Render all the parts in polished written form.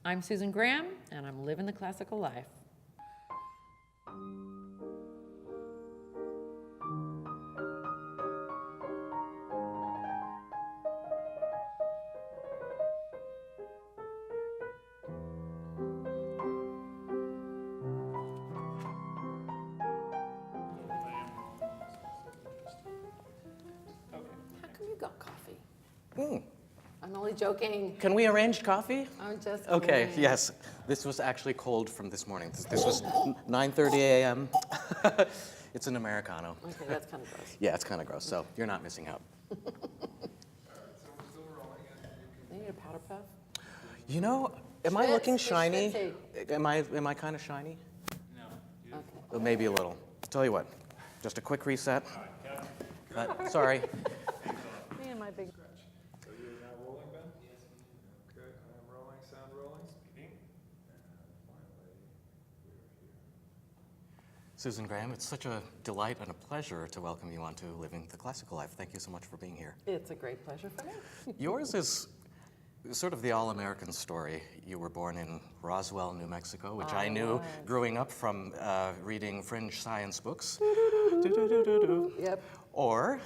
I'm Susan Graham, and I'm living the classical life. How come you got coffee? I'm only joking. Can we arrange coffee? I'm just Okay, kidding. yes. This was actually cold from this morning. This was 9:30 a.m. It's an Americano. Okay, that's kind of gross. Yeah, it's kind of gross, so you're not missing out. They need a powder puff? You know, am I Schwitz, looking it's shiny? schwitzy. Am I kind of shiny? Okay. Well, maybe a little. Tell you what, just a quick reset. Sorry. Me and my big... So you're now rolling, Ben? Yes. Okay, I am rolling, sound rolling. Speaking. And finally, we are here. Susan Graham, it's such a delight and a pleasure to welcome you onto Living the Classical Life. Thank you so much for being here. It's a great pleasure for me. Yours is sort of the all-American story. You were born in Roswell, New Mexico, which I knew growing up from reading fringe science books. Yep. Or,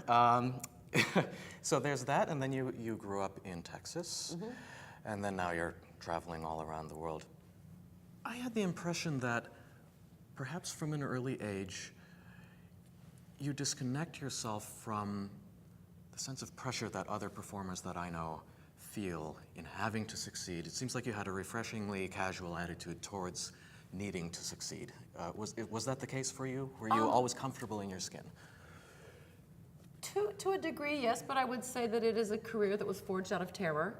so there's that, and then you grew up in Texas, and then now you're traveling all around the world. I had the impression that perhaps from an early age, you disconnect yourself from the sense of pressure that other performers that I know feel in having to succeed. It seems like you had a refreshingly casual attitude towards needing to succeed. Was that the case for you? Were you always comfortable in your skin? To a degree, yes, but I would say that it is a career that was forged out of terror.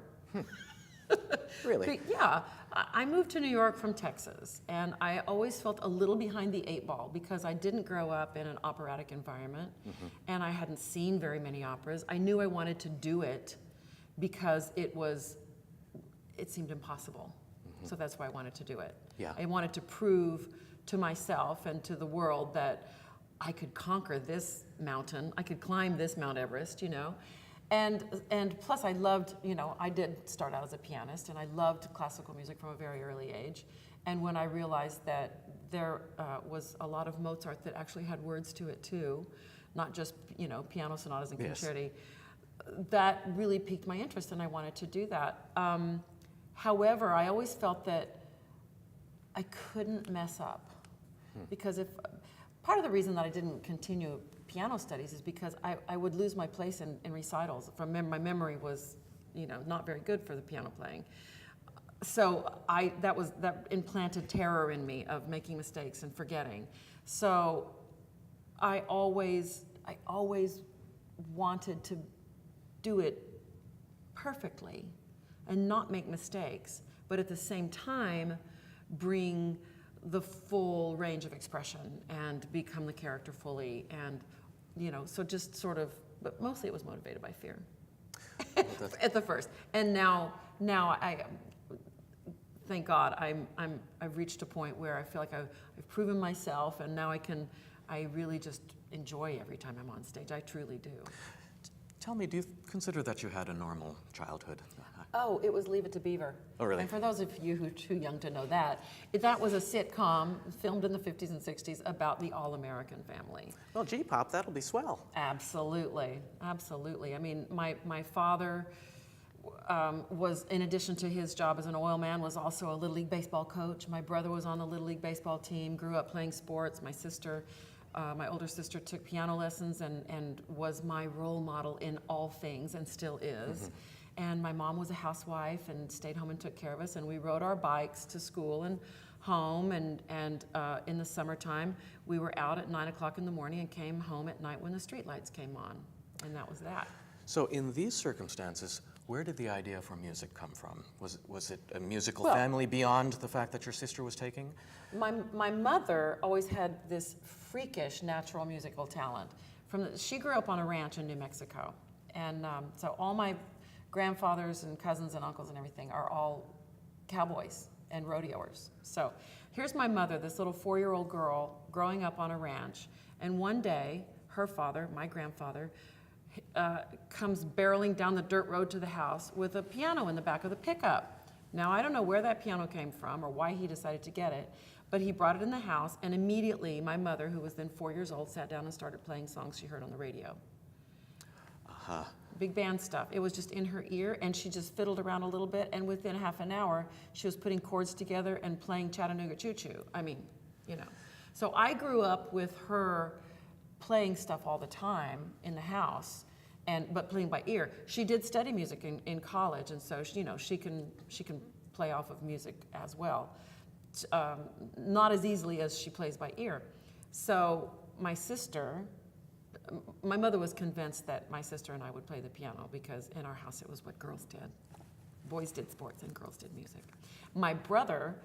Really? Yeah. I moved to New York from Texas, and I always felt a little behind the eight ball because I didn't grow up in an operatic environment, and I hadn't seen very many operas. I knew I wanted to do it because it seemed impossible. So that's why I wanted to do it. Yeah. I wanted to prove to myself and to the world that I could conquer this mountain, I could climb this Mount Everest, you know. And plus I loved, you know, I did start out as a pianist, and I loved classical music from a very early age. And when I realized that there was a lot of Mozart that actually had words to it too, not just, you know, piano sonatas and concerti, that really piqued my interest, and I wanted to do that. However, I always felt that I couldn't mess up, because part of the reason that I didn't continue piano studies is because I would lose my place in recitals. My memory was, you know, not very good for the piano playing. So that implanted terror in me of making mistakes and forgetting. So I always wanted to do it perfectly and not make mistakes, but at the same time bring the full range of expression and become the character fully, and, you know, so just sort of, but mostly it was motivated by fear at the first. And now I, thank God, I've reached a point where I feel like I've proven myself, and now I really just enjoy every time I'm on stage. I truly do. Tell me, do you consider that you had a normal childhood? Oh, it was Leave It to Beaver. Oh, really? And for those of you who are too young to know that was a sitcom filmed in the 50s and 60s about the all-American family. Well, G-pop, that'll be swell. Absolutely, absolutely. I mean, my father was, in addition to his job as an oil man, was also a Little League baseball coach. My brother was on the Little League baseball team, grew up playing sports. My sister, my older sister, took piano lessons and was my role model in all things, and still is. And my mom was a housewife and stayed home and took care of us, and we rode our bikes to school and home, and in the summertime we were out at 9 o'clock in the morning and came home at night when the street lights came on, and that was that. So in these circumstances, where did the idea for music come from? Was it a musical family beyond the fact that your sister was taking? My mother always had this freakish natural musical talent. She grew up on a ranch in New Mexico, and so all my grandfathers and cousins and uncles and everything are all cowboys and rodeoers. So here's my mother, this little 4-year-old girl growing up on a ranch, and one day her father, my grandfather, comes barreling down the dirt road to the house with a piano in the back of the pickup. Now, I don't know where that piano came from or why he decided to get it, but he brought it in the house, and immediately my mother, who was then 4 years old, sat down and started playing songs she heard on the radio. Uh-huh. Big band stuff. It was just in her ear, and she just fiddled around a little bit, and within half an hour, she was putting chords together and playing Chattanooga Choo Choo. I mean, you know. So I grew up with her playing stuff all the time in the house, but playing by ear. She did study music in college, and so she can play off of music as well. Not as easily as she plays by ear. So my mother was convinced that my sister and I would play the piano because in our house it was what girls did. Boys did sports and girls did music. My brother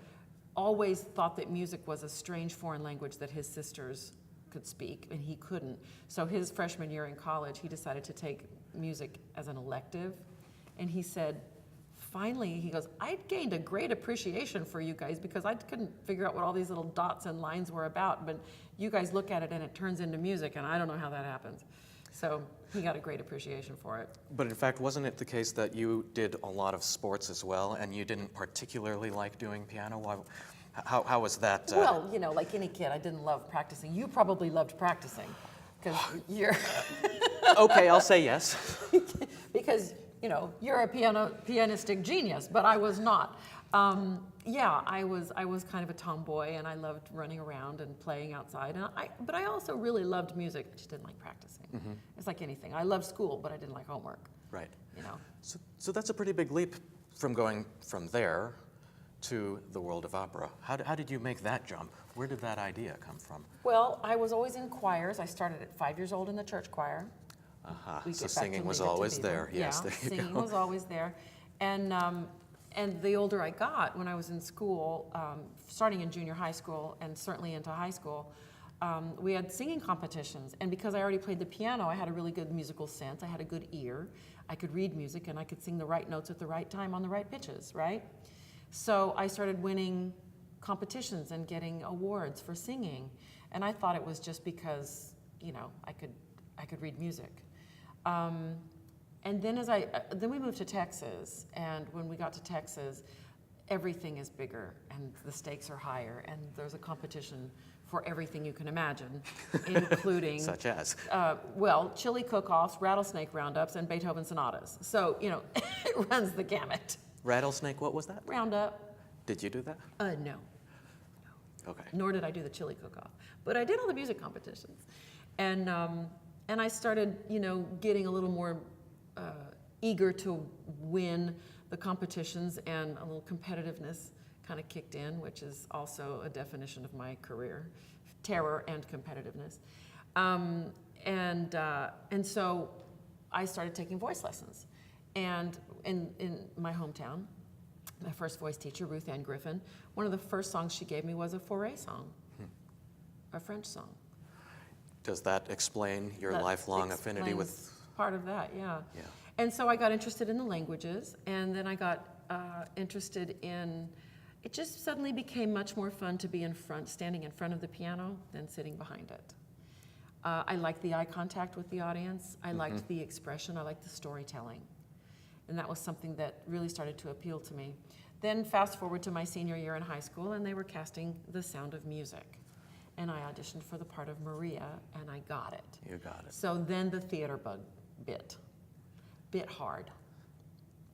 always thought that music was a strange foreign language that his sisters could speak, and he couldn't. So his freshman year in college, he decided to take music as an elective, and he said, finally, he goes, I gained a great appreciation for you guys because I couldn't figure out what all these little dots and lines were about, but you guys look at it and it turns into music, and I don't know how that happens. So he got a great appreciation for it. But in fact, wasn't it the case that you did a lot of sports as well, and you didn't particularly like doing piano? Why, how was that? Well, like any kid, I didn't love practicing. You probably loved practicing because you're... Okay, I'll say yes. Because, you're a pianistic genius, but I was not. Yeah, I was kind of a tomboy, and I loved running around and playing outside. But I also really loved music. I just didn't like practicing. Mm-hmm. It's like anything. I loved school, but I didn't like homework. Right. So that's a pretty big leap from going from there to the world of opera. How did you make that jump? Where did that idea come from? Well, I was always in choirs. I started at 5 years old in the church choir. Uh-huh. So singing was always there. Yes, yeah, there you singing go. was always there. And the older I got, when I was in school, starting in junior high school and certainly into high school, we had singing competitions. And because I already played the piano, I had a really good musical sense. I had a good ear. I could read music, and I could sing the right notes at the right time on the right pitches, right? So I started winning competitions and getting awards for singing. And I thought it was just because, I could read music. And then then we moved to Texas, and when we got to Texas, everything is bigger, and the stakes are higher, and there's a competition for everything you can imagine, including... Such as? Chili cook-offs, rattlesnake roundups, and Beethoven sonatas. So, it runs the gamut. Rattlesnake, what was that? Roundup. Did you do that? No. Okay. Nor did I do the chili cook-off. But I did all the music competitions. And I started, getting a little more eager to win the competitions, and a little competitiveness kind of kicked in, which is also a definition of my career, terror and competitiveness. And so I started taking voice lessons. And in my hometown, my first voice teacher, Ruth Ann Griffin, one of the first songs she gave me was a foreseen song, a French song. Does that explain your lifelong affinity with... Part of that, yeah. Yeah. And so I got interested in the languages, and then I got interested in... It just suddenly became much more fun to be standing in front of the piano than sitting behind it. I liked the eye contact with the audience. I liked the expression. I liked the storytelling. And that was something that really started to appeal to me. Then fast forward to my senior year in high school, and they were casting The Sound of Music. And I auditioned for the part of Maria, and I got it. You got it. So then the theater bug bit hard.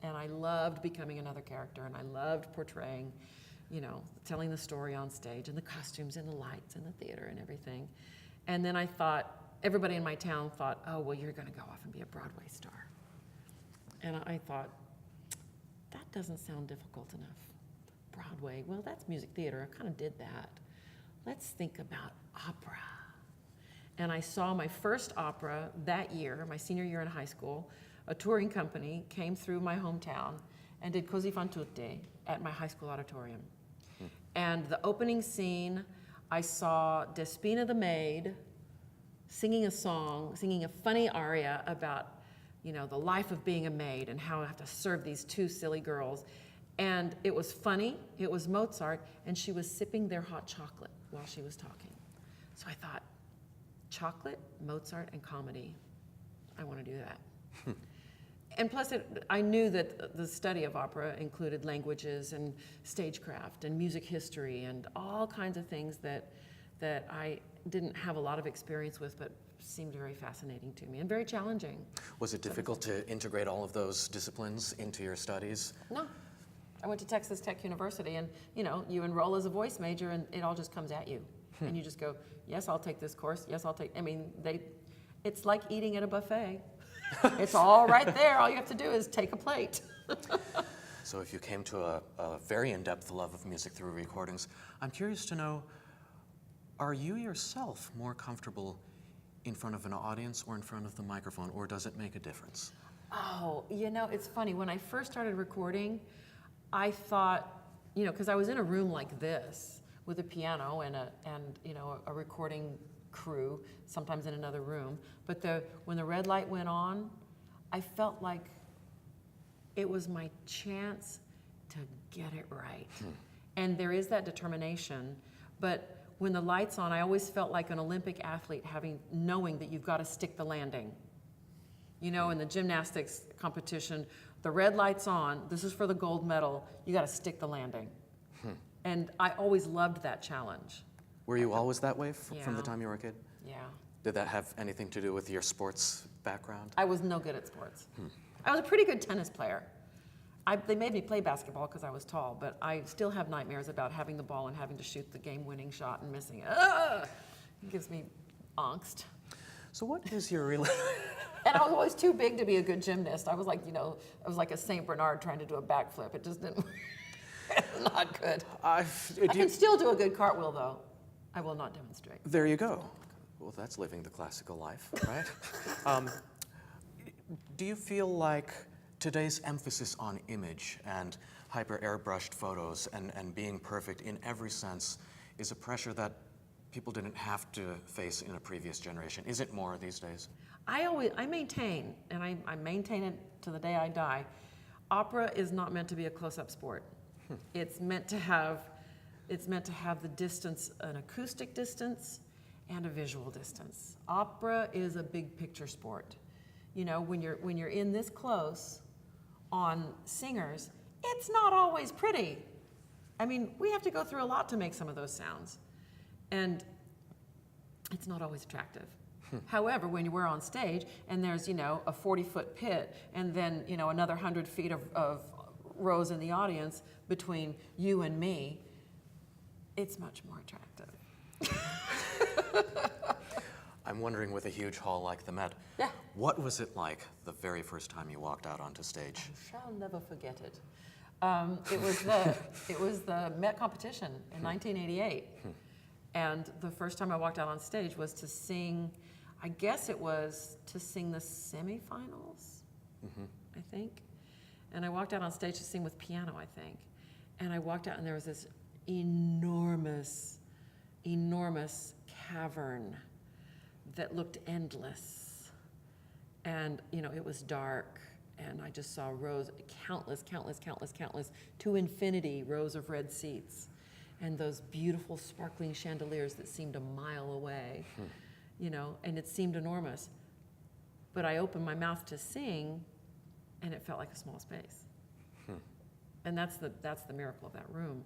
And I loved becoming another character, and I loved portraying, telling the story on stage, and the costumes and the lights and the theater and everything. And then I thought, everybody in my town thought, oh, well, you're going to go off and be a Broadway star. And I thought, that doesn't sound difficult enough. Broadway, well, that's music theater. I kind of did that. Let's think about opera. And I saw my first opera that year, my senior year in high school. A touring company came through my hometown and did Così fan tutte at my high school auditorium. And the opening scene, I saw Despina the maid singing a song, singing a funny aria about, the life of being a maid and how I have to serve these two silly girls. And it was funny, it was Mozart, and she was sipping their hot chocolate while she was talking. So I thought, chocolate, Mozart, and comedy. I want to do that. And plus, I knew that the study of opera included languages and stagecraft and music history and all kinds of things that I didn't have a lot of experience with, but seemed very fascinating to me and very challenging. Was it difficult to integrate all of those disciplines into your studies? No. I went to Texas Tech University, and you enroll as a voice major, and it all just comes at you. And you just go, yes, I'll take this course. Yes, I'll take, it's like eating at a buffet. It's all right there. All you have to do is take a plate. So if you came to a very in-depth love of music through recordings, I'm curious to know, are you yourself more comfortable in front of an audience or in front of the microphone, or does it make a difference? Oh, it's funny. When I first started recording, I thought, because I was in a room like this with a piano and a recording crew, sometimes in another room. But when the red light went on, I felt like it was my chance to get it right. And there is that determination. But when the light's on, I always felt like an Olympic athlete knowing that you've got to stick the landing. In the gymnastics competition, the red light's on, this is for the gold medal, you got to stick the landing. And I always loved that challenge. Were you always that way from the time you were a kid? Yeah. Did that have anything to do with your sports background? I was no good at sports. I was a pretty good tennis player. They made me play basketball because I was tall, but I still have nightmares about having the ball and having to shoot the game-winning shot and missing it. It gives me angst. So what is your real... And I was always too big to be a good gymnast. I was like, I was like a Saint Bernard trying to do a backflip. It just didn't. Not good. I can still do a good cartwheel, though. I will not demonstrate. There you go. Well, that's living the classical life, right? Do you feel like today's emphasis on image and hyper airbrushed photos and being perfect in every sense is a pressure that people didn't have to face in a previous generation? Is it more these days? I maintain, and I maintain it to the day I die, opera is not meant to be a close-up sport. It's meant to have the distance, an acoustic distance and a visual distance. Opera is a big picture sport. When you're in this close on singers, it's not always pretty. We have to go through a lot to make some of those sounds. And it's not always attractive. However, when we're on stage and there's, a 40-foot pit and then, another 100 feet of rows in the audience between you and me, it's much more attractive. I'm wondering, with a huge hall like the Met, what was it like the very first time you walked out onto stage? I shall never forget it. It was the Met competition in 1988. And the first time I walked out on stage was to sing, I guess it was to sing the semifinals, I think. And I walked out on stage to sing with piano, I think. And I walked out and there was this enormous, enormous cavern that looked endless. And, it was dark. And I just saw rows, countless, to infinity rows of red seats. And those beautiful sparkling chandeliers that seemed a mile away, and it seemed enormous. But I opened my mouth to sing, and it felt like a small space. And that's the miracle of that room.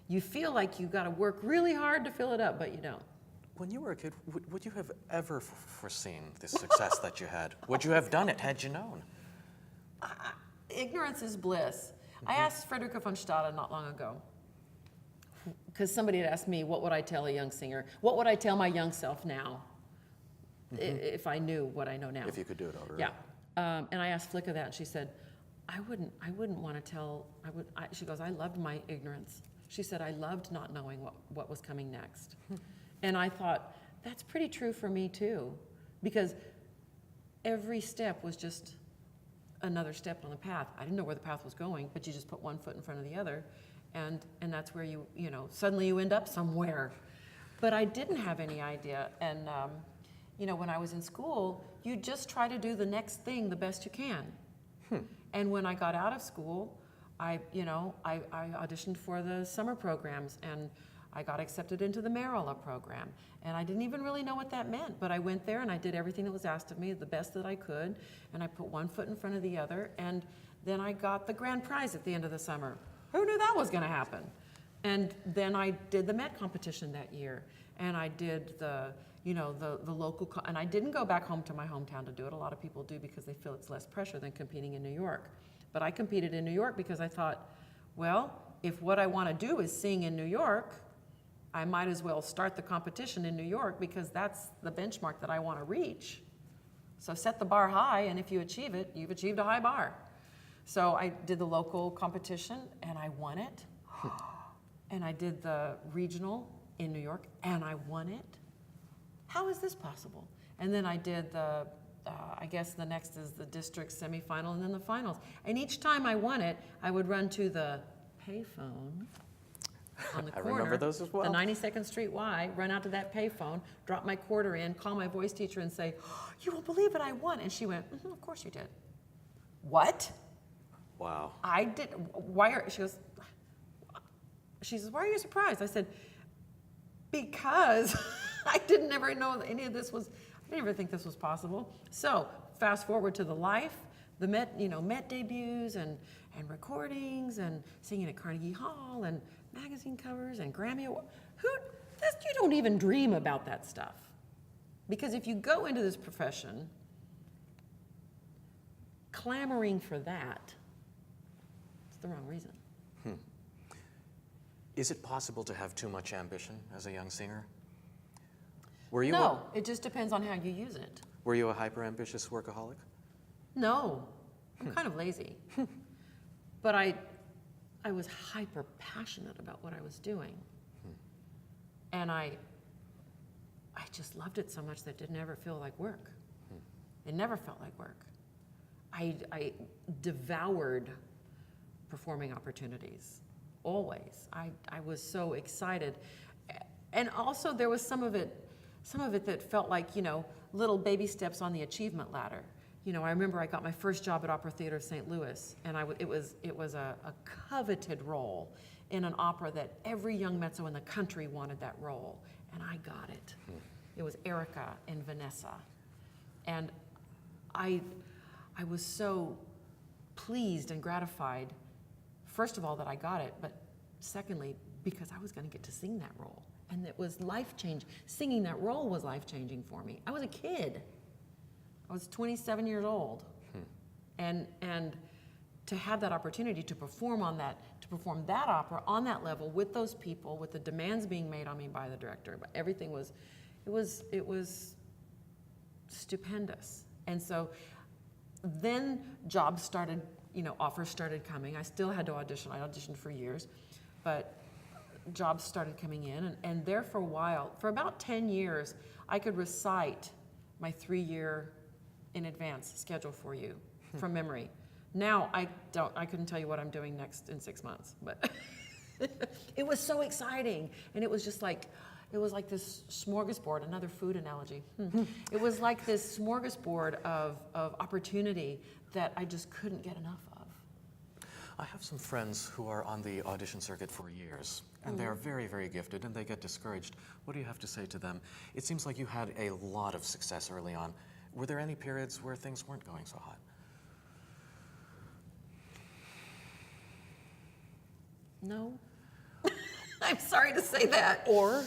You feel like you've got to work really hard to fill it up, but you don't. When you were a kid, would you have ever foreseen the success that you had? Would you have done it had you known? Ignorance is bliss. I asked Frederica von Stade not long ago, because somebody had asked me, what would I tell a young singer? What would I tell my young self now, if I knew what I know now? If you could do it over. Yeah. And I asked Flicka that, and she said, I wouldn't want to tell, she goes, I loved my ignorance. She said, I loved not knowing what was coming next. And I thought, that's pretty true for me too, because every step was just another step on the path. I didn't know where the path was going, but you just put one foot in front of the other, and that's where you suddenly you end up somewhere. But I didn't have any idea, and when I was in school, you just try to do the next thing the best you can. And when I got out of school, I auditioned for the summer programs, and I got accepted into the Maryla program. And I didn't even really know what that meant, but I went there and I did everything that was asked of me, the best that I could, and I put one foot in front of the other, and then I got the grand prize at the end of the summer. Who knew that was gonna happen? And then I did the Met competition that year, and I did the local, and I didn't go back home to my hometown to do it. A lot of people do because they feel it's less pressure than competing in New York. But I competed in New York because I thought, well, if what I want to do is sing in New York, I might as well start the competition in New York because that's the benchmark that I want to reach. So set the bar high, and if you achieve it, you've achieved a high bar. So I did the local competition, and I won it. And I did the regional in New York, and I won it. How is this possible? And then I did the, I guess the next is the district semifinal and then the finals. And each time I won it, I would run to the payphone on the corner. I remember those as well. The 92nd Street Y, run out to that payphone, drop my quarter in, call my voice teacher and say, oh, you won't believe it, I won. And she went, of course you did. What? Wow. I did, she says, why are you surprised? I said, because I didn't ever know that any of this was, I didn't ever think this was possible. So fast forward to the life, the Met, Met debuts and recordings and singing at Carnegie Hall and magazine covers and Grammy Awards. You don't even dream about that stuff. Because if you go into this profession clamoring for that, it's the wrong reason. Is it possible to have too much ambition as a young singer? Were you No, it just depends on how you use it. Were you a hyper-ambitious workaholic? No, I'm kind of lazy. But I was hyper passionate about what I was doing. And I just loved it so much that it didn't ever feel like work. It never felt like work. I devoured performing opportunities, always. I was so excited. And also there was some of it that felt like, little baby steps on the achievement ladder. I remember I got my first job at Opera Theater of St. Louis, and it was a coveted role in an opera that every young mezzo in the country wanted that role, and I got it. It was Erica in Vanessa. And I was so pleased and gratified, first of all, that I got it, but secondly, because I was going to get to sing that role. And it was life-changing. Singing that role was life-changing for me. I was a kid. I was 27 years old. And to have that opportunity to perform that opera on that level with those people, with the demands being made on me by the director, but everything was, it was stupendous. And so then jobs started, offers started coming. I still had to audition. I auditioned for years, but jobs started coming in, and there for a while, for about 10 years, I could recite my 3-year in advance schedule for you from memory. Now I couldn't tell you what I'm doing next in 6 months, but it was so exciting, and it was just like, it was like this smorgasbord, another food analogy. It was like this smorgasbord of opportunity that I just couldn't get enough of. I have some friends who are on the audition circuit for years, and they're very, very gifted, and they get discouraged. What do you have to say to them? It seems like you had a lot of success early on. Were there any periods where things weren't going so hot? No. I'm sorry to say that. Or,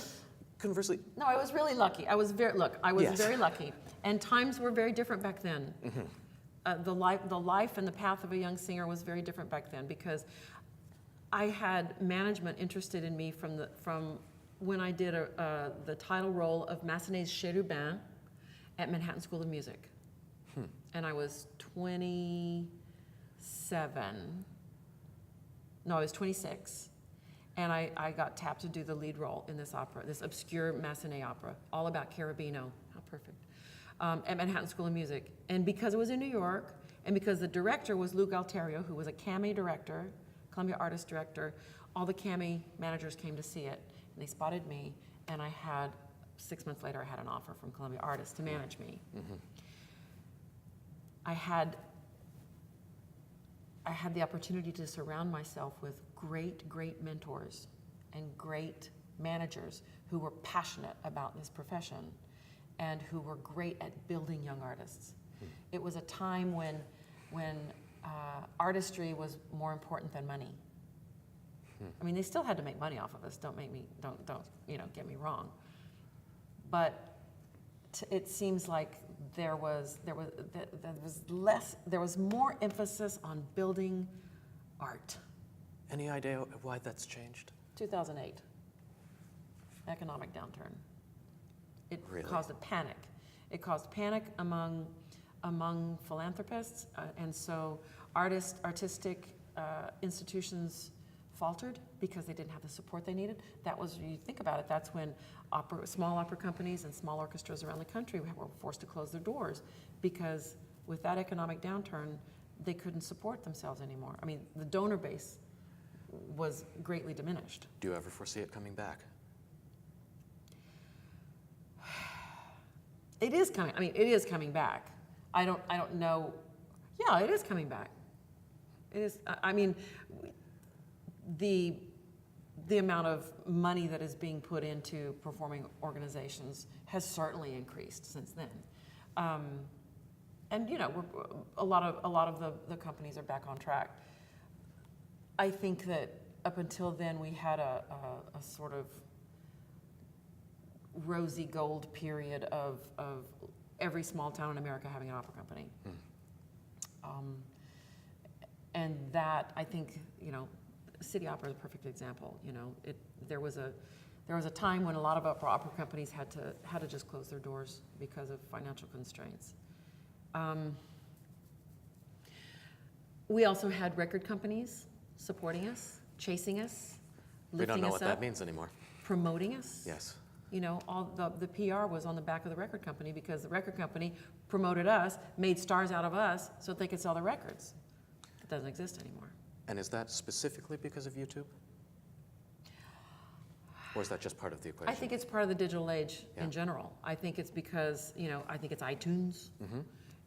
conversely... No, I was really lucky. I was very lucky. And times were very different back then. The life and the path of a young singer was very different back then because I had management interested in me from when I did the title role of Massenet's Cherubin at Manhattan School of Music. And I was 27. No, I was 26. And I got tapped to do the lead role in this opera, this obscure Massenet opera, all about Carabino. How perfect. At Manhattan School of Music. And because it was in New York, and because the director was Lou Galterio, who was a CAMI director, Columbia Artist Director, all the CAMI managers came to see it, and they spotted me, and 6 months later, I had an offer from Columbia Artists to manage me. I had the opportunity to surround myself with great, great mentors and great managers who were passionate about this profession and who were great at building young artists. It was a time when artistry was more important than money. I mean, they still had to make money off of us. Don't get me wrong. But it seems like there was more emphasis on building art. Any idea why that's changed? 2008, economic downturn. It Really? caused a panic. It caused panic among philanthropists, and so artistic institutions faltered because they didn't have the support they needed. That was, you think about it, that's when small opera companies and small orchestras around the country were forced to close their doors because with that economic downturn, they couldn't support themselves anymore. I mean, the donor base was greatly diminished. Do you ever foresee it coming back? It is coming. I mean, it is coming back. I don't know. Yeah, it is coming back. It is. I mean, the amount of money that is being put into performing organizations has certainly increased since then. And you know, a lot of the companies are back on track. I think that up until then we had a sort of rosy gold period of every small town in America having an opera company. And that, I think, you know, City Opera is a perfect example. You know, there was a time when a lot of opera companies had to just close their doors because of financial constraints. We also had record companies supporting us, chasing us, lifting us up. We don't know what that means anymore. Promoting us. Yes. You know, all the PR was on the back of the record company because the record company promoted us, made stars out of us so that they could sell the records. It doesn't exist anymore. And is that specifically because of YouTube? Or is that just part of the equation? I think it's part of the digital age Yeah. in general. I think it's because, you know, I think it's iTunes.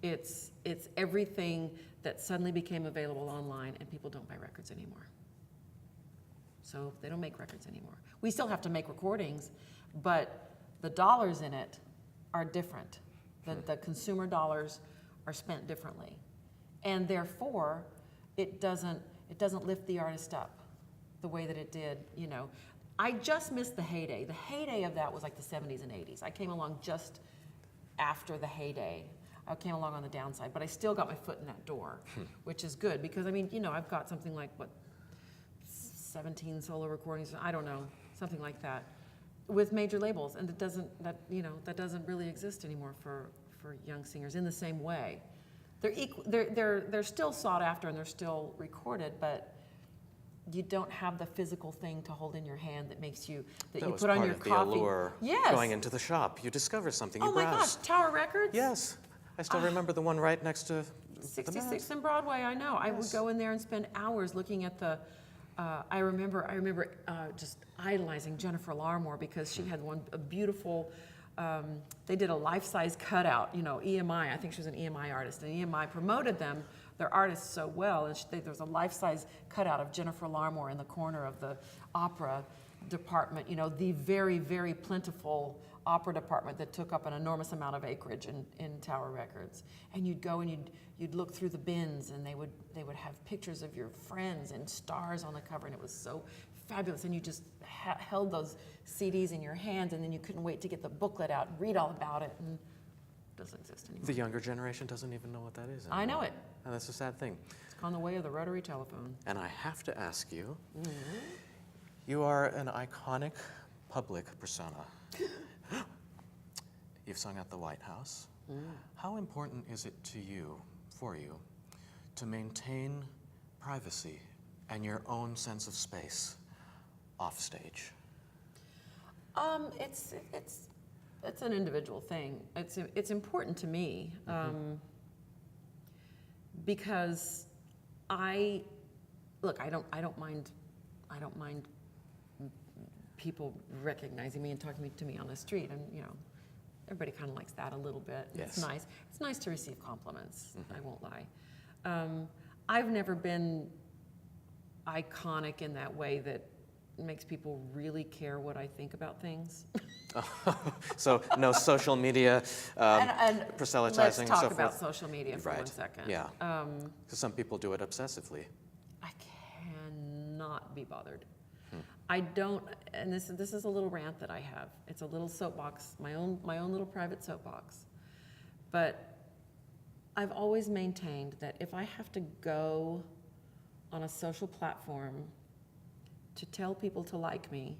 It's everything that suddenly became available online and people don't buy records anymore. So they don't make records anymore. We still have to make recordings, but the dollars in it are different. The consumer dollars are spent differently. And therefore, it doesn't lift the artist up the way that it did, you know. I just missed the heyday. The heyday of that was like the 70s and 80s. I came along just after the heyday. I came along on the downside, but I still got my foot in that door, which is good because, I mean, you know, I've got something like, 17 solo recordings, I don't know, something like that, with major labels, and that doesn't really exist anymore for young singers in the same way. They're still sought after and they're still recorded, but you don't have the physical thing to hold in your hand that makes you you put on your coffee. That was part of the allure. Yes. Going into the shop, you discover something. You Oh my browse. gosh, Tower Records. Yes, I still remember the one right next to 66 in Broadway. I know. I would go in there and spend hours looking at the. I remember just idolizing Jennifer Larmore because she had a beautiful. They did a life-size cutout. You know, EMI. I think she was an EMI artist, and EMI promoted them, their artists, so well. And there was a life-size cutout of Jennifer Larmore in the corner of the opera department. You know, the very, very plentiful opera department that took up an enormous amount of acreage in Tower Records. And you'd go and you'd look through the bins, and they would have pictures of your friends and stars on the cover, and it was so fabulous. And you just held those CDs in your hands, and then you couldn't wait to get the booklet out and read all about it. And it doesn't exist anymore. The younger generation doesn't even know what that is anymore. I know it. And that's a sad thing. It's on the way of the rotary telephone. And I have to ask you, you are an iconic public persona. You've sung at the White House. How important is it for you, to maintain privacy and your own sense of space off stage? It's an individual thing. It's important to me because I don't mind people recognizing me and talking to me on the street, and you know, everybody kind of likes that a little bit. Yes. It's nice. It's nice to receive compliments. I won't lie. I've never been iconic in that way that makes people really care what I think about things. So no social media And proselytizing let's and talk so about forth. social media for Right. 1 second. Yeah. Because some people do it obsessively. I cannot be bothered. I don't, and this is a little rant that I have. It's a little soapbox, my own little private soapbox. But I've always maintained that if I have to go on a social platform to tell people to like me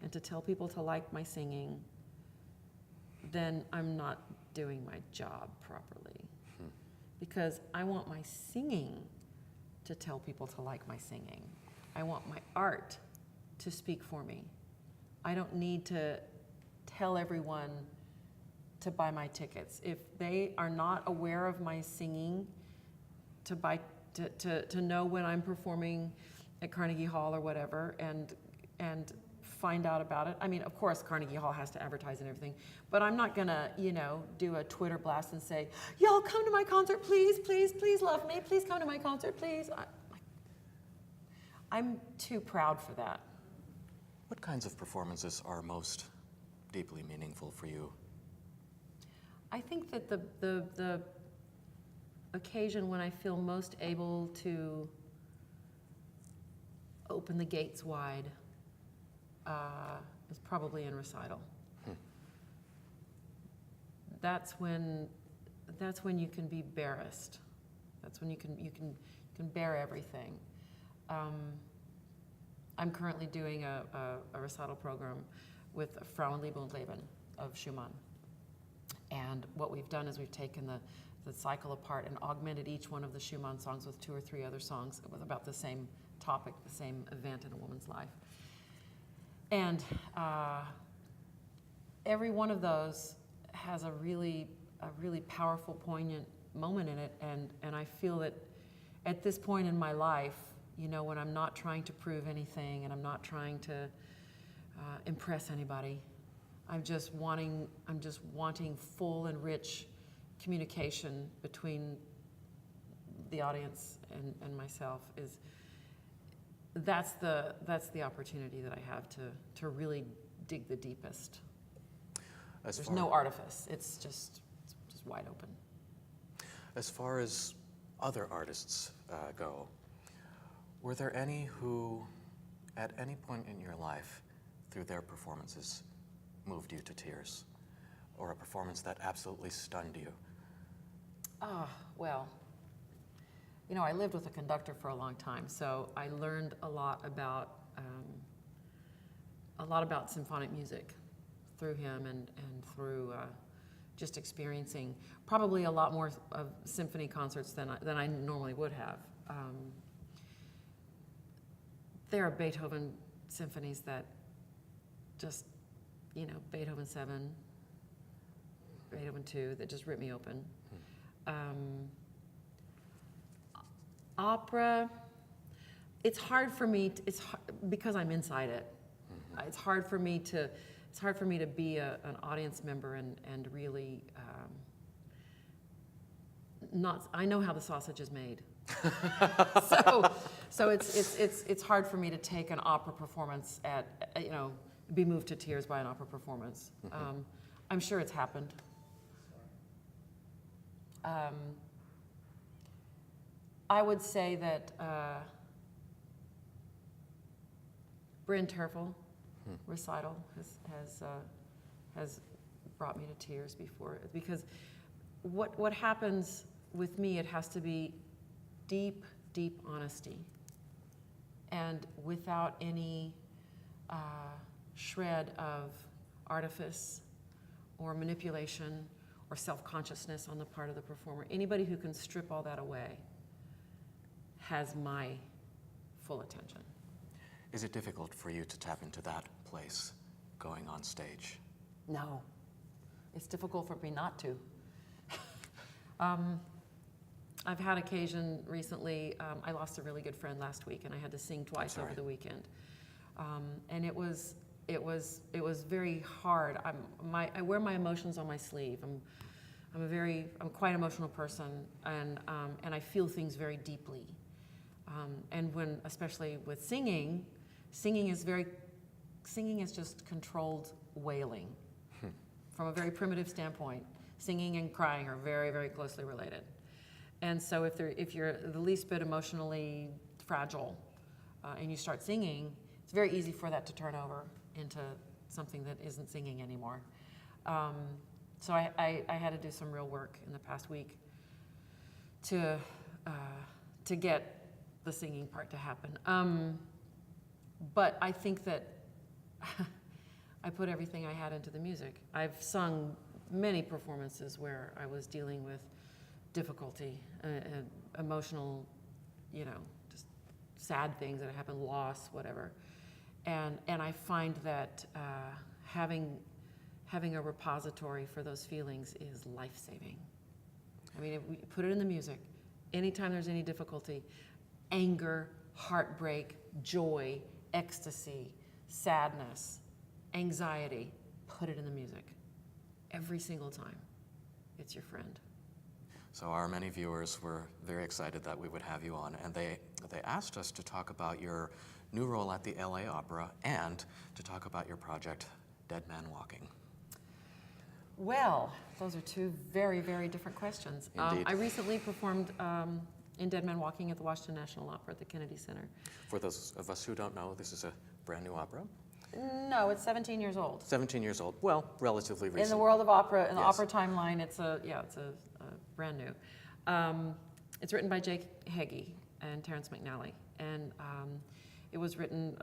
and to tell people to like my singing, then I'm not doing my job properly. Because I want my singing to tell people to like my singing. I want my art to speak for me. I don't need to tell everyone to buy my tickets. If they are not aware of my singing, to know when I'm performing at Carnegie Hall or whatever, and find out about it. I mean, of course, Carnegie Hall has to advertise and everything, but I'm not gonna, do a Twitter blast and say, "Y'all come to my concert, please, please, please love me, please come to my concert, please." I'm too proud for that. What kinds of performances are most deeply meaningful for you? I think that the occasion when I feel most able to open the gates wide is probably in recital. That's when you can be barest. That's when you can bear everything. I'm currently doing a recital program with Frauen Liebe und Leben of Schumann. And what we've done is we've taken the cycle apart and augmented each one of the Schumann songs with 2 or 3 other songs with about the same topic, the same event in a woman's life. And every one of those has a really powerful, poignant moment in it. And I feel that at this point in my life, when I'm not trying to prove anything and I'm not trying to impress anybody, I'm just wanting full and rich communication between the audience and myself. That's the opportunity that I have to really dig the deepest. There's no artifice. It's just wide open. As far as other artists go, were there any who, at any point in your life, through their performances, moved you to tears? Or a performance that absolutely stunned you? Well, I lived with a conductor for a long time, so I learned a lot about symphonic music through him and through just experiencing probably a lot more of symphony concerts than I normally would have. There are Beethoven symphonies that just, Beethoven 7, Beethoven 2, that just rip me open. Opera, it's hard for me, because I'm inside it. It's hard for me to be an audience member and really I know how the sausage is made. So it's hard for me to take an opera performance be moved to tears by an opera performance. I'm sure it's happened. I would say that Bryn Terfel recital has brought me to tears before, because what happens with me, it has to be deep honesty, and without any shred of artifice or manipulation or self-consciousness on the part of the performer. Anybody who can strip all that away has my full attention. Is it difficult for you to tap into that place going on stage? No, it's difficult for me not to. I've had occasion recently, I lost a really good friend last week, and I had to sing twice over the weekend. And it was very hard. I wear my emotions on my sleeve. I'm quite an emotional person, and I feel things very deeply. And especially with singing, Singing is just controlled wailing. From a very primitive standpoint, singing and crying are very, very closely related. And so if you're the least bit emotionally fragile and you start singing, it's very easy for that to turn over into something that isn't singing anymore. So I had to do some real work in the past week to get the singing part to happen. But I think that I put everything I had into the music. I've sung many performances where I was dealing with difficulty, emotional, just sad things that happened, loss, whatever. And I find that having a repository for those feelings is life-saving. I mean, if we put it in the music, anytime there's any difficulty, anger, heartbreak, joy, ecstasy, sadness, anxiety, put it in the music. Every single time. It's your friend. So our many viewers were very excited that we would have you on, and they asked us to talk about your new role at the LA Opera and to talk about your project, Dead Man Walking. Well, those are two very, very different questions. Indeed. I recently performed in Dead Man Walking at the Washington National Opera at the Kennedy Center. For those of us who don't know, this is a brand new opera. No, it's 17 years old. 17 years old. Well, relatively recent. In the world of opera, in the Yes. opera timeline, it's a brand new. It's written by Jake Heggie and Terrence McNally, and it was written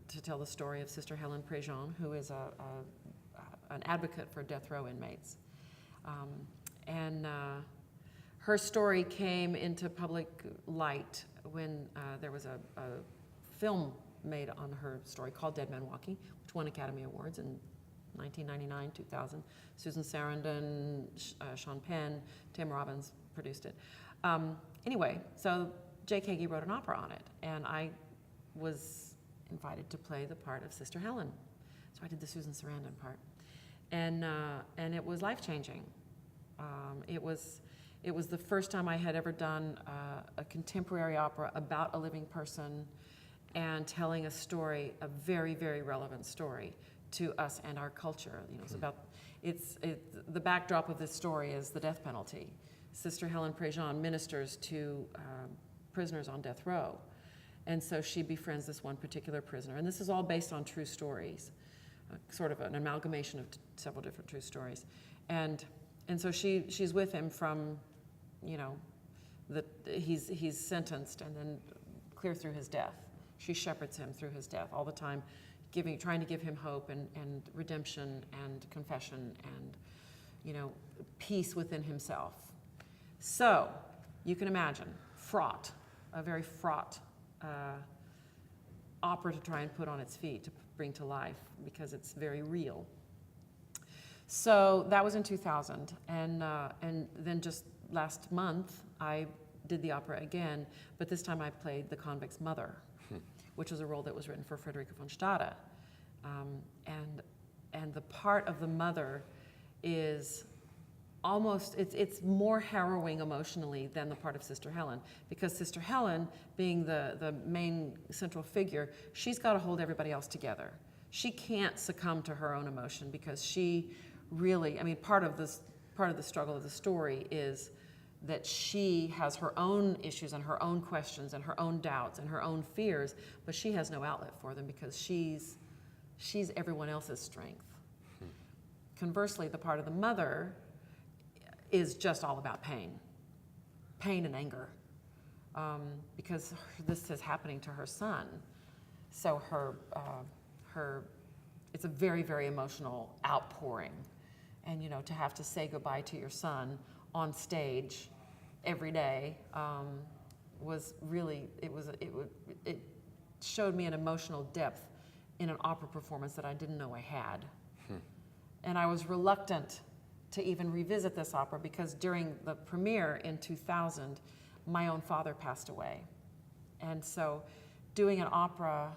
to tell the story of Sister Helen Prejean, who is an advocate for death row inmates. And her story came into public light when there was a film made on her story called Dead Man Walking, which won Academy Awards in 1999, 2000. Susan Sarandon, Sean Penn, Tim Robbins produced it. Anyway, so Jake Heggie wrote an opera on it, and I was invited to play the part of Sister Helen. So I did the Susan Sarandon part. And it was life-changing. It was the first time I had ever done a contemporary opera about a living person and telling a story, a very, very relevant story to us and our culture. It's the backdrop of this story is the death penalty. Sister Helen Prejean ministers to prisoners on death row. And so she befriends this one particular prisoner. And this is all based on true stories, sort of an amalgamation of several different true stories. And so she's with him from, he's sentenced and then clear through his death. She shepherds him through his death all the time, trying to give him hope and redemption and confession and, peace within himself. So you can imagine, a very fraught opera to try and put on its feet, to bring to life, because it's very real. So that was in 2000, and then just last month I did the opera again, but this time I played the convict's mother, which was a role that was written for Frederica von Stade. And the part of the mother is almost, it's more harrowing emotionally than the part of Sister Helen, because Sister Helen, being the main central figure, she's got to hold everybody else together. She can't succumb to her own emotion, because she really, part of the struggle of the story is that she has her own issues and her own questions and her own doubts and her own fears, but she has no outlet for them because she's everyone else's strength. Conversely, the part of the mother is just all about pain and anger, because this is happening to her son. So it's a very, very emotional outpouring, and to have to say goodbye to your son on stage every day was really, it showed me an emotional depth in an opera performance that I didn't know I had. And I was reluctant to even revisit this opera because during the premiere in 2000, my own father passed away. And so doing an opera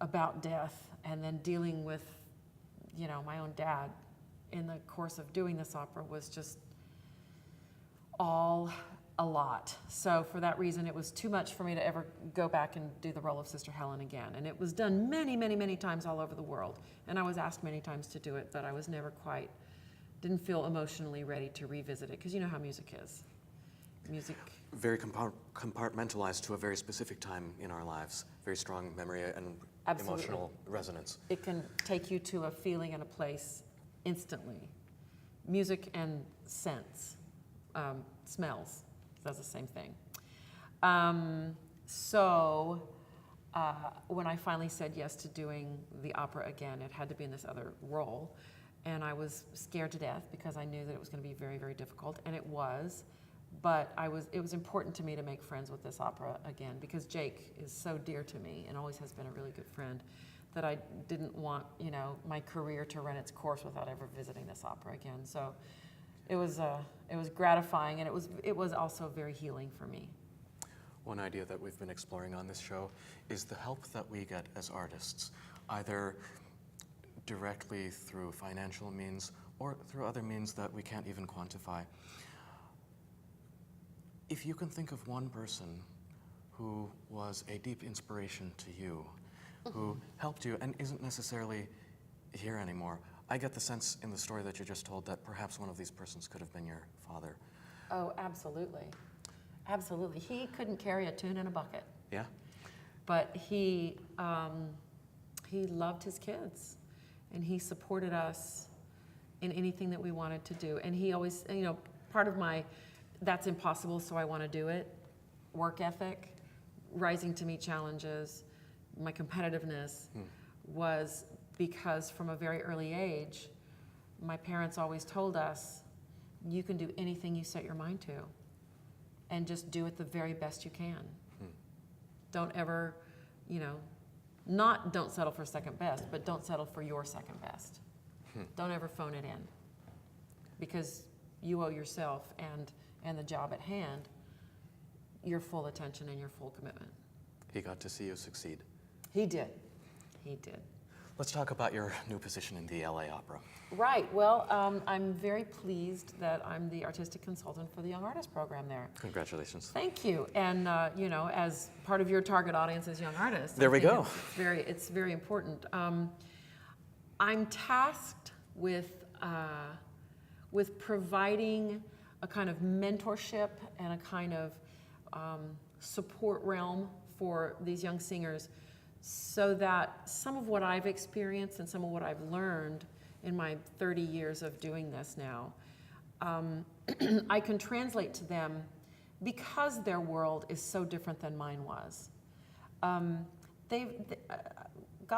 about death and then dealing with, my own dad in the course of doing this opera was just all a lot. So for that reason, it was too much for me to ever go back and do the role of Sister Helen again. And it was done many, many, many times all over the world. And I was asked many times to do it, but I was never quite, didn't feel emotionally ready to revisit it, because you know how music is. Music. Very compartmentalized to a very specific time in our lives. Very strong memory and Absolutely. emotional resonance. It can take you to a feeling and a place instantly. Music and scents, smells, does the same thing. So when I finally said yes to doing the opera again, it had to be in this other role. And I was scared to death because I knew that it was going to be very, very difficult, and it was. But it was important to me to make friends with this opera again, because Jake is so dear to me and always has been a really good friend, that I didn't want, my career to run its course without ever visiting this opera again. So it was gratifying, and it was also very healing for me. One idea that we've been exploring on this show is the help that we get as artists, either directly through financial means or through other means that we can't even quantify. If you can think of one person who was a deep inspiration to you, who helped you and isn't necessarily here anymore, I get the sense in the story that you just told that perhaps one of these persons could have been your father. Oh, absolutely. Absolutely. He couldn't carry a tune in a bucket. Yeah? But he loved his kids, and he supported us in anything that we wanted to do. And he always, part of my, that's impossible, so I want to do it, work ethic, rising to meet challenges, my competitiveness was because from a very early age, my parents always told us, you can do anything you set your mind to, and just do it the very best you can. Don't ever, don't settle for second best, but don't settle for your second best. Don't ever phone it in, because you owe yourself and the job at hand your full attention and your full commitment. He got to see you succeed. He did. He did. Let's talk about your new position in the LA Opera. Right. Well, I'm very pleased that I'm the artistic consultant for the Young Artist program there. Congratulations. Thank you. And as part of your target audience as young artists, there we go. It's very important. I'm tasked with providing a kind of mentorship and a kind of support realm for these young singers, so that some of what I've experienced and some of what I've learned in my 30 years of doing this now, I can translate to them, because their world is so different than mine was. God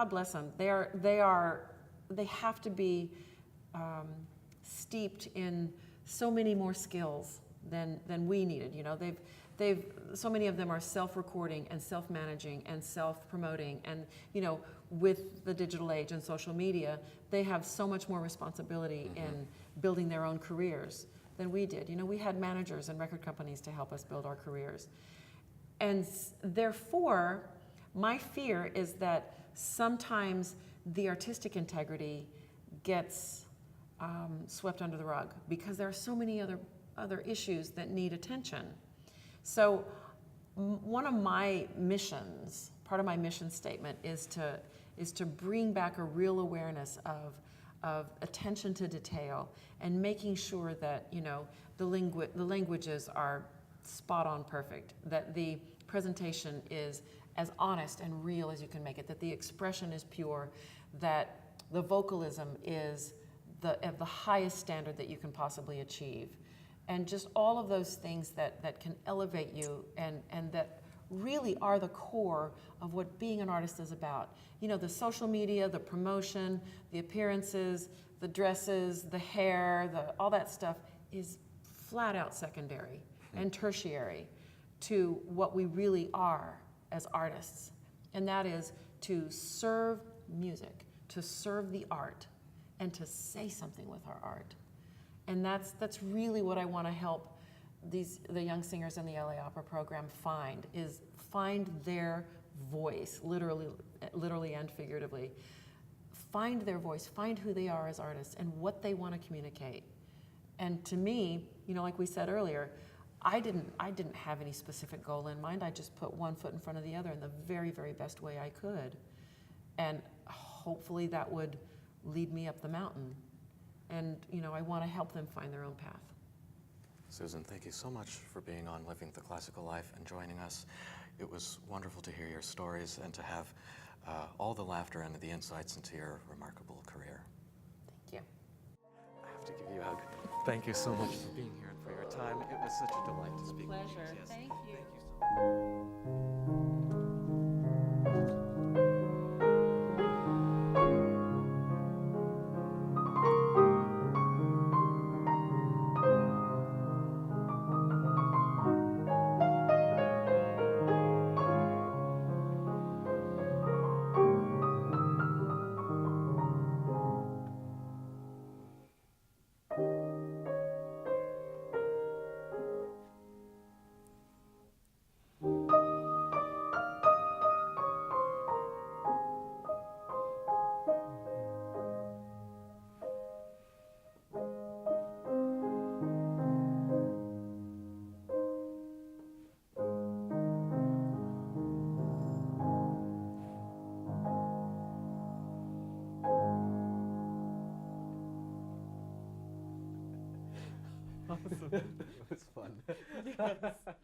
bless them. They have to be steeped in so many more skills than we needed. So many of them are self-recording and self-managing and self-promoting, and with the digital age and social media, they have so much more responsibility in building their own careers than we did. We had managers and record companies to help us build our careers. And therefore, my fear is that sometimes the artistic integrity gets swept under the rug, because there are so many other issues that need attention. So one of my missions, part of my mission statement, is to bring back a real awareness of attention to detail, and making sure that the languages are spot on perfect, that the presentation is as honest and real as you can make it, that the expression is pure, that the vocalism is of the highest standard that you can possibly achieve. And just all of those things that can elevate you and that really are the core of what being an artist is about. The social media, the promotion, the appearances, the dresses, the hair, all that stuff is flat out secondary and tertiary to what we really are as artists. And that is to serve music, to serve the art, and to say something with our art. And that's really what I want to help the young singers in the LA Opera program find their voice, literally and figuratively. Find their voice, find who they are as artists and what they want to communicate. And to me, like we said earlier, I didn't have any specific goal in mind. I just put one foot in front of the other in the very, very best way I could. And hopefully that would lead me up the mountain. And, you know, I want to help them find their own path. Susan, thank you so much for being on Living the Classical Life and joining us. It was wonderful to hear your stories and to have all the laughter and the insights into your remarkable career. Thank you. I have to give you a hug. Thank you so much for being here and for your time. It was such a delight to speak with you. Pleasure. Yes. Thank you. Thank you so much. It was fun. Yes.